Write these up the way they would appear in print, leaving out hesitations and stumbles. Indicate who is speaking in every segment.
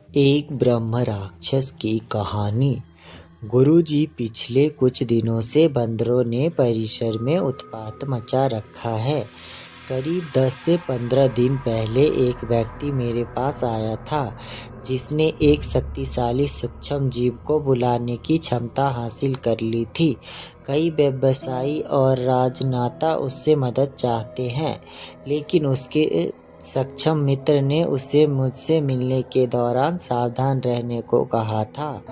Speaker 1: एक ब्रह्म राक्षस की कहानी। गुरुजी, पिछले कुछ दिनों से बंदरों ने परिसर में उत्पात मचा रखा है। करीब 10 से 15 दिन पहले एक व्यक्ति मेरे पास आया था जिसने एक शक्तिशाली सूक्ष्म जीव को बुलाने की क्षमता हासिल कर ली थी। कई व्यवसायी और राजनेता उससे मदद चाहते हैं, लेकिन उसके सक्षम मित्र ने उसे मुझसे मिलने के दौरान सावधान रहने को कहा था।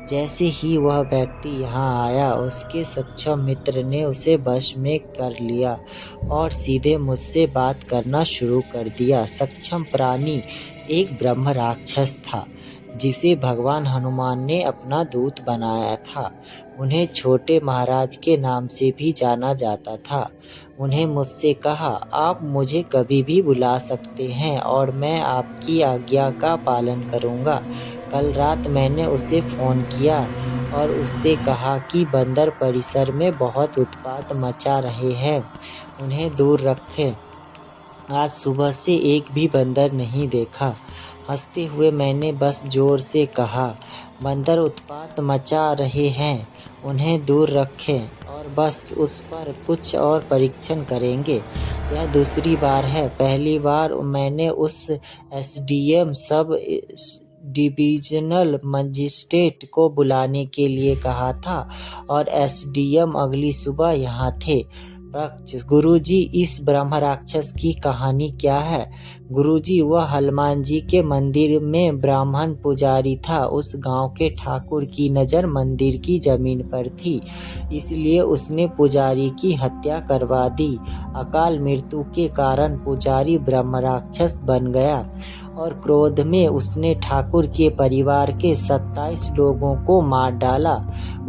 Speaker 1: जैसे ही वह व्यक्ति यहाँ आया, उसके सक्षम मित्र ने उसे वश में कर लिया और सीधे मुझसे बात करना शुरू कर दिया। सक्षम प्राणी एक ब्रह्म राक्षस था जिसे भगवान हनुमान ने अपना दूत बनाया था। उन्हें छोटे महाराज के नाम से भी जाना जाता था। उन्हें मुझसे कहा, आप मुझे कभी भी बुला सकते हैं और मैं आपकी आज्ञा का पालन करूंगा। कल रात मैंने उसे फ़ोन किया और उससे कहा कि बंदर परिसर में बहुत उत्पात मचा रहे हैं, उन्हें दूर रखें। आज सुबह से एक भी बंदर नहीं देखा। हंसते हुए मैंने बस जोर से कहा, बंदर उत्पात मचा रहे हैं, उन्हें दूर रखें और बस उस पर कुछ और परीक्षण करेंगे। यह दूसरी बार है। पहली बार मैंने उस एसडीएम सब डिविजनल मजिस्ट्रेट को बुलाने के लिए कहा था और एसडीएम अगली सुबह यहाँ थे। गुरुजी, इस ब्रह्म राक्षस की कहानी क्या है? गुरुजी, वह हनुमान जी के मंदिर में ब्राह्मण पुजारी था। उस गांव के ठाकुर की नज़र मंदिर की जमीन पर थी, इसलिए उसने पुजारी की हत्या करवा दी। अकाल मृत्यु के कारण पुजारी ब्रह्म राक्षस बन गया और क्रोध में उसने ठाकुर के परिवार के 27 लोगों को मार डाला।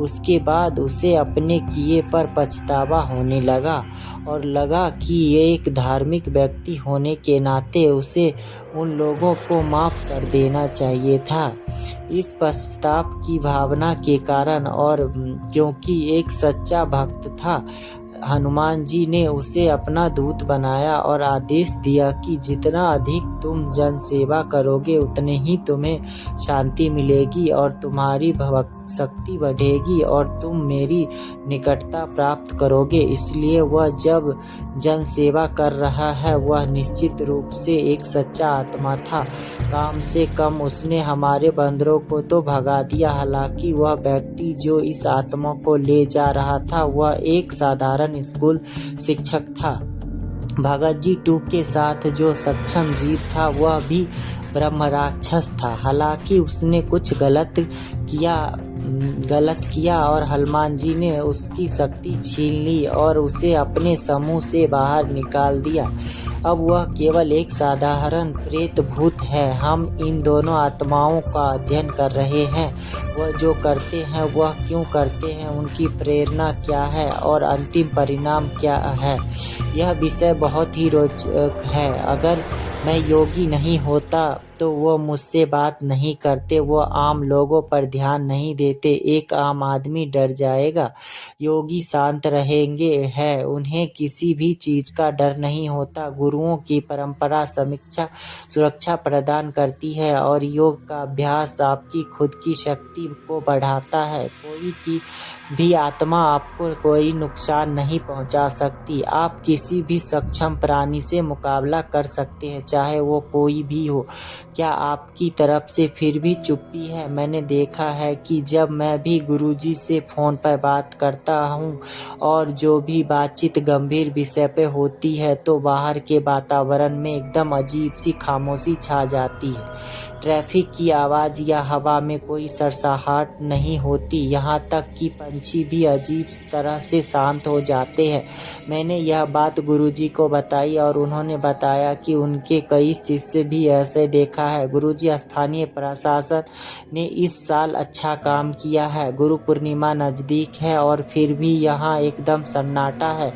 Speaker 1: उसके बाद उसे अपने किए पर पछतावा होने लगा और लगा कि एक धार्मिक व्यक्ति होने के नाते उसे उन लोगों को माफ़ कर देना चाहिए था। इस पश्चाताप की भावना के कारण और क्योंकि एक सच्चा भक्त था, हनुमान जी ने उसे अपना दूत बनाया और आदेश दिया कि जितना अधिक तुम जन सेवा करोगे उतने ही तुम्हें शांति मिलेगी और तुम्हारी शक्ति बढ़ेगी और तुम मेरी निकटता प्राप्त करोगे। इसलिए वह जब जन सेवा कर रहा है, वह निश्चित रूप से एक सच्चा आत्मा था। कम से कम उसने हमारे बंदरों को तो भगा दिया। हालांकि वह व्यक्ति जो इस आत्मा को ले जा रहा था, वह एक साधारण स्कूल शिक्षक था। भगत जी 2 के साथ जो सक्षम जीव था, वह भी ब्रह्म राक्षस था। हालांकि उसने कुछ गलत किया और हनुमान जी ने उसकी शक्ति छीन ली और उसे अपने समूह से बाहर निकाल दिया। अब वह केवल एक साधारण प्रेत भूत है। हम इन दोनों आत्माओं का अध्ययन कर रहे हैं। वह जो करते हैं वह क्यों करते हैं, उनकी प्रेरणा क्या है और अंतिम परिणाम क्या है। यह विषय बहुत ही रोचक है। अगर मैं योगी नहीं होता तो वो मुझसे बात नहीं करते, वो आम लोगों पर ध्यान नहीं देते। एक आम आदमी डर जाएगा, योगी शांत रहेंगे हैं, उन्हें किसी भी चीज़ का डर नहीं होता। गुरुओं की परंपरा सुरक्षा प्रदान करती है और योग का अभ्यास आपकी खुद की शक्ति को बढ़ाता है। कोई की भी आत्मा आपको कोई नुकसान नहीं पहुंचा सकती। आप किसी भी सक्षम प्राणी से मुकाबला कर सकते हैं, चाहे वो कोई भी हो। क्या आपकी तरफ से फिर भी चुप्पी है? मैंने देखा है कि जब मैं भी गुरुजी से फ़ोन पर बात करता हूँ और जो भी बातचीत गंभीर विषय पे होती है, तो बाहर के वातावरण में एकदम अजीब सी खामोशी छा जाती है। ट्रैफिक की आवाज़ या हवा में कोई सरसराहट नहीं होती, यहाँ तक कि पंछी भी अजीब तरह से शांत हो जाते हैं। मैंने यह बात गुरुजी को बताई और उन्होंने बताया कि उनके कई शिष्य भी ऐसे देखा है। गुरुजी, स्थानीय प्रशासन ने इस साल अच्छा काम किया है। गुरु पूर्णिमा नज़दीक है और फिर भी यहाँ एकदम सन्नाटा है।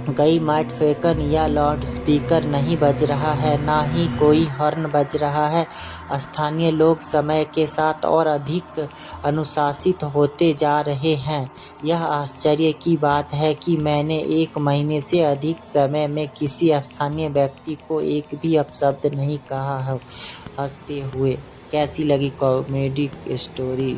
Speaker 1: कई माइक्रोफोन या लाउड स्पीकर नहीं बज रहा है, ना ही कोई हॉर्न बज रहा है। स्थानीय लोग समय के साथ और अधिक अनुशासित होते जा रहे हैं। यह आश्चर्य की बात है कि मैंने 1 महीने से अधिक समय में किसी स्थानीय व्यक्ति को एक भी अपशब्द नहीं कहा है। हंसते हुए कैसी लगी कॉमेडी स्टोरी